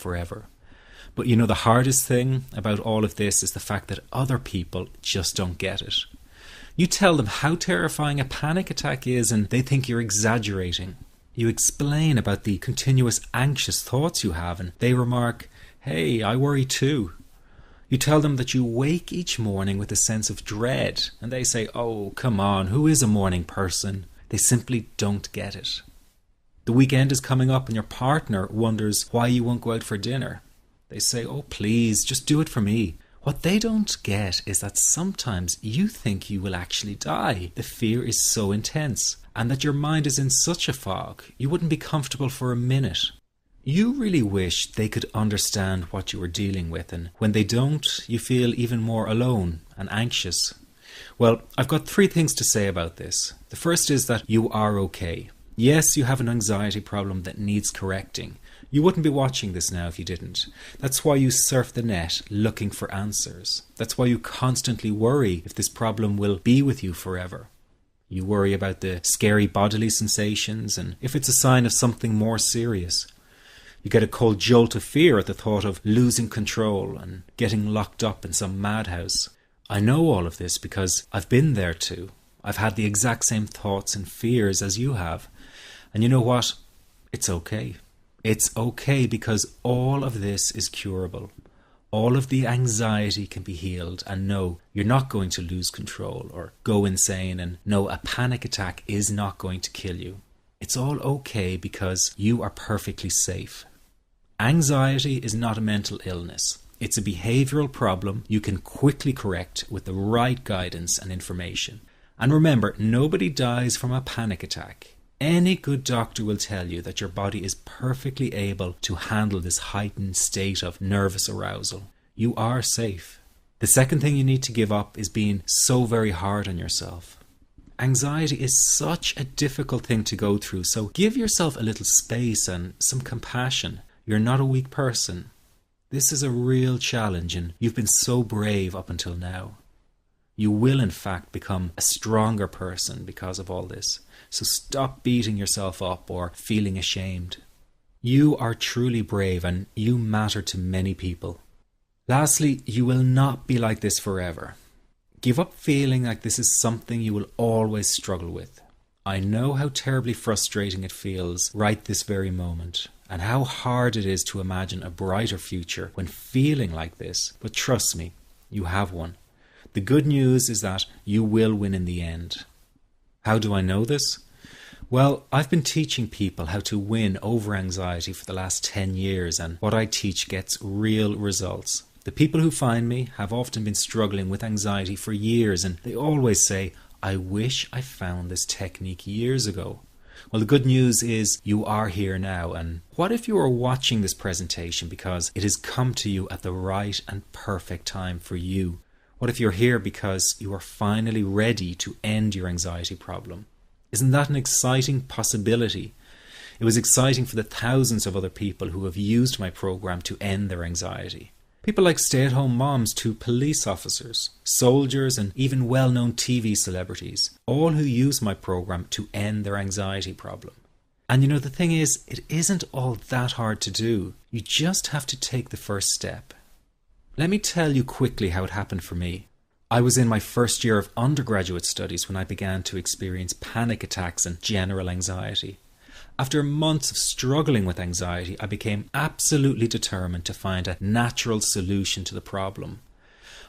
forever. But you know, the hardest thing about all of this is the fact that other people just don't get it. You tell them how terrifying a panic attack is and they think you're exaggerating. You explain about the continuous anxious thoughts you have and they remark, "Hey, I worry too." You tell them that you wake each morning with a sense of dread and they say, "Oh, come on, who is a morning person?" They simply don't get it. The weekend is coming up and your partner wonders why you won't go out for dinner. They say, "Oh, please, just do it for me." What they don't get is that sometimes you think you will actually die. The fear is so intense, and that your mind is in such a fog, you wouldn't be comfortable for a minute. You really wish they could understand what you are dealing with, and when they don't, you feel even more alone and anxious. Well, I've got 3 things to say about this. The first is that you are okay. Yes, you have an anxiety problem that needs correcting. You wouldn't be watching this now if you didn't. That's why you surf the net looking for answers. That's why you constantly worry if this problem will be with you forever. You worry about the scary bodily sensations and if it's a sign of something more serious. You get a cold jolt of fear at the thought of losing control and getting locked up in some madhouse. I know all of this because I've been there too. I've had the exact same thoughts and fears as you have. And you know what? It's okay. It's okay because all of this is curable. All of the anxiety can be healed, and no, you're not going to lose control or go insane, and no, a panic attack is not going to kill you. It's all okay because you are perfectly safe. Anxiety is not a mental illness. It's a behavioral problem you can quickly correct with the right guidance and information. And remember, nobody dies from a panic attack. Any good doctor will tell you that your body is perfectly able to handle this heightened state of nervous arousal. You are safe. The second thing you need to give up is being so very hard on yourself. Anxiety is such a difficult thing to go through, so give yourself a little space and some compassion. You're not a weak person. This is a real challenge and you've been so brave up until now. You will in fact become a stronger person because of all this. So stop beating yourself up or feeling ashamed. You are truly brave and you matter to many people. Lastly, you will not be like this forever. Give up feeling like this is something you will always struggle with. I know how terribly frustrating it feels right this very moment, and how hard it is to imagine a brighter future when feeling like this, but trust me, you have one. The good news is that you will win in the end. How do I know this? Well, I've been teaching people how to win over anxiety for the last 10 years, and what I teach gets real results. The people who find me have often been struggling with anxiety for years, and they always say, "I wish I found this technique years ago." Well, the good news is you are here now, and what if you are watching this presentation because it has come to you at the right and perfect time for you? What if you're here because you are finally ready to end your anxiety problem? Isn't that an exciting possibility? It was exciting for the thousands of other people who have used my program to end their anxiety. People like stay-at-home moms to police officers, soldiers, and even well-known TV celebrities, all who use my program to end their anxiety problem. And you know, the thing is, it isn't all that hard to do. You just have to take the first step. Let me tell you quickly how it happened for me. I was in my first year of undergraduate studies when I began to experience panic attacks and general anxiety. After months of struggling with anxiety, I became absolutely determined to find a natural solution to the problem.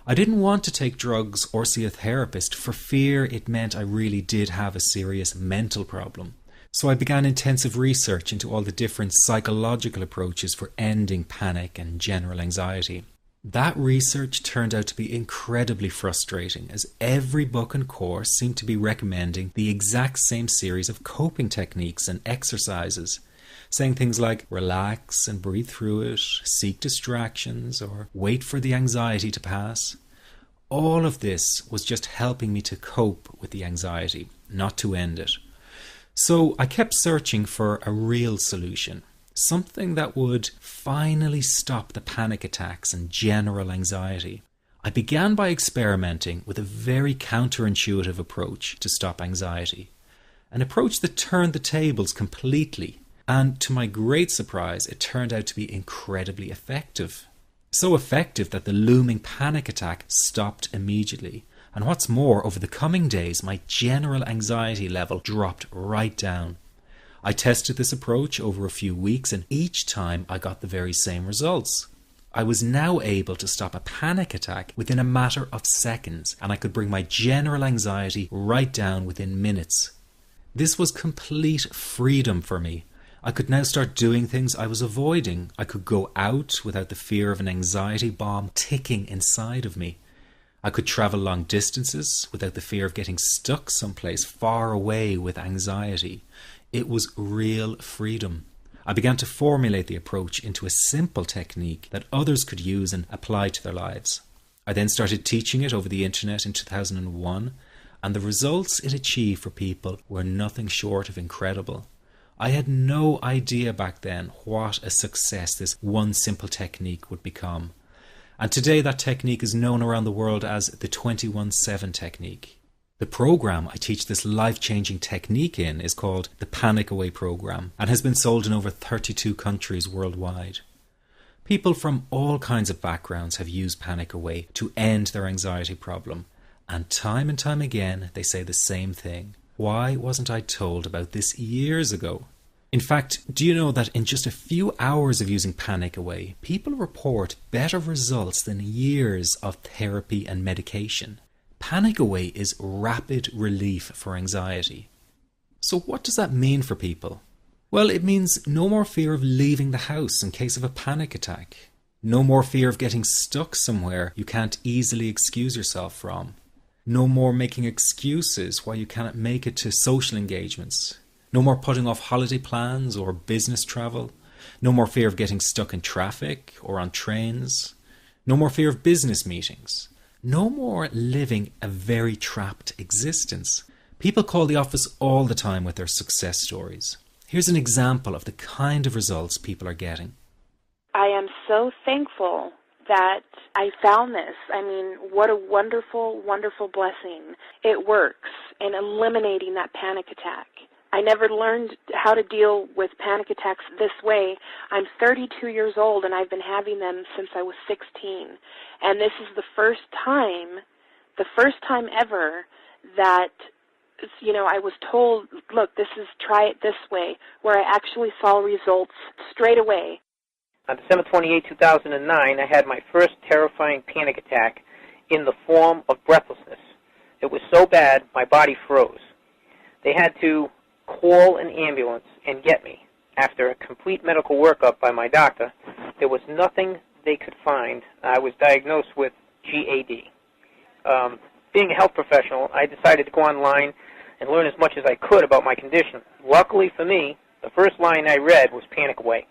I didn't want to take drugs or see a therapist for fear it meant I really did have a serious mental problem. So I began intensive research into all the different psychological approaches for ending panic and general anxiety. That research turned out to be incredibly frustrating, as every book and course seemed to be recommending the exact same series of coping techniques and exercises, saying things like relax and breathe through it, seek distractions, or wait for the anxiety to pass. All of this was just helping me to cope with the anxiety, not to end it. So I kept searching for a real solution. Something that would finally stop the panic attacks and general anxiety. I began by experimenting with a very counterintuitive approach to stop anxiety. An approach that turned the tables completely. And to my great surprise, it turned out to be incredibly effective. So effective that the looming panic attack stopped immediately. And what's more, over the coming days, my general anxiety level dropped right down. I tested this approach over a few weeks, and each time I got the very same results. I was now able to stop a panic attack within a matter of seconds, and I could bring my general anxiety right down within minutes. This was complete freedom for me. I could now start doing things I was avoiding. I could go out without the fear of an anxiety bomb ticking inside of me. I could travel long distances without the fear of getting stuck someplace far away with anxiety. It was real freedom. I began to formulate the approach into a simple technique that others could use and apply to their lives. I then started teaching it over the internet in 2001, and the results it achieved for people were nothing short of incredible. I had no idea back then what a success this one simple technique would become. And today that technique is known around the world as the 21-7 technique. The program I teach this life-changing technique in is called the Panic Away program and has been sold in over 32 countries worldwide. People from all kinds of backgrounds have used Panic Away to end their anxiety problem, and time again they say the same thing. Why wasn't I told about this years ago? In fact, do you know that in just a few hours of using Panic Away, people report better results than years of therapy and medication? Panic Away is rapid relief for anxiety. So what does that mean for people? Well, it means no more fear of leaving the house in case of a panic attack. No more fear of getting stuck somewhere you can't easily excuse yourself from. No more making excuses why you cannot make it to social engagements. No more putting off holiday plans or business travel. No more fear of getting stuck in traffic or on trains. No more fear of business meetings. No more living a very trapped existence. People call the office all the time with their success stories. Here's an example of the kind of results people are getting. I am so thankful that I found this. I mean, what a wonderful, wonderful blessing. It works in eliminating that panic attack. I never learned how to deal with panic attacks this way. I'm 32 years old, and I've been having them since I was 16. And this is the first time ever that, I was told, look, try it this way, where I actually saw results straight away. On December 28, 2009, I had my first terrifying panic attack in the form of breathlessness. It was so bad, my body froze. They had to call an ambulance and get me. After a complete medical workup by my doctor, there was nothing they could find. I was diagnosed with GAD. Being a health professional, I decided to go online and learn as much as I could about my condition. Luckily for me, the first line I read was Panic Away.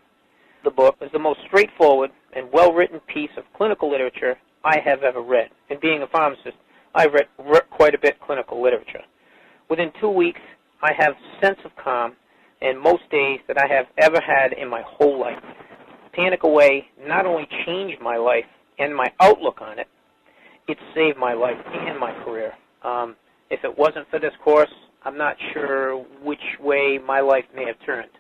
The book was the most straightforward and well-written piece of clinical literature I have ever read. And being a pharmacist, I've read quite a bit of clinical literature. Within 2 weeks, I have a sense of calm in most days that I have ever had in my whole life. Panic Away not only changed my life and my outlook on it, it saved my life and my career. If it wasn't for this course, I'm not sure which way my life may have turned.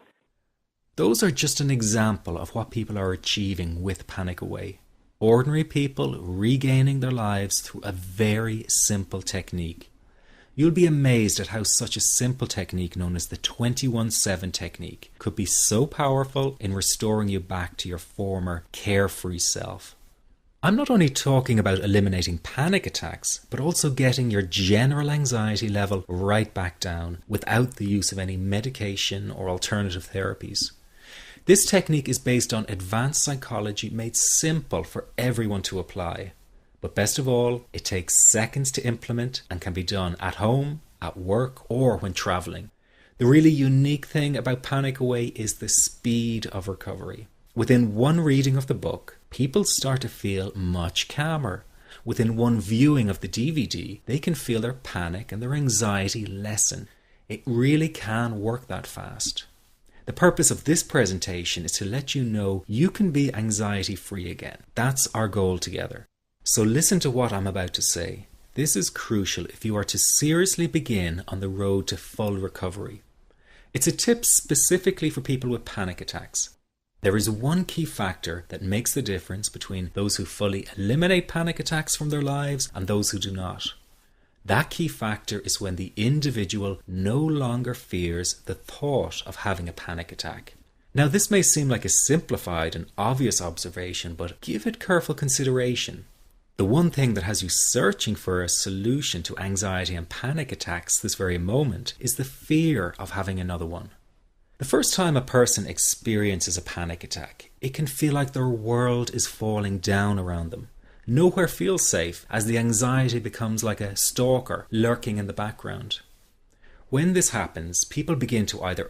Those are just an example of what people are achieving with Panic Away. Ordinary people regaining their lives through a very simple technique. You'll be amazed at how such a simple technique known as the 21-7 technique could be so powerful in restoring you back to your former carefree self. I'm not only talking about eliminating panic attacks, but also getting your general anxiety level right back down without the use of any medication or alternative therapies. This technique is based on advanced psychology made simple for everyone to apply. But best of all, it takes seconds to implement and can be done at home, at work, or when traveling. The really unique thing about Panic Away is the speed of recovery. Within one reading of the book, people start to feel much calmer. Within one viewing of the DVD, they can feel their panic and their anxiety lessen. It really can work that fast. The purpose of this presentation is to let you know you can be anxiety-free again. That's our goal together. So listen to what I'm about to say. This is crucial if you are to seriously begin on the road to full recovery. It's a tip specifically for people with panic attacks. There is one key factor that makes the difference between those who fully eliminate panic attacks from their lives and those who do not. That key factor is when the individual no longer fears the thought of having a panic attack. Now, this may seem like a simplified and obvious observation, but give it careful consideration. The one thing that has you searching for a solution to anxiety and panic attacks this very moment is the fear of having another one. The first time a person experiences a panic attack, it can feel like their world is falling down around them. Nowhere feels safe, as the anxiety becomes like a stalker lurking in the background. When this happens, people begin to either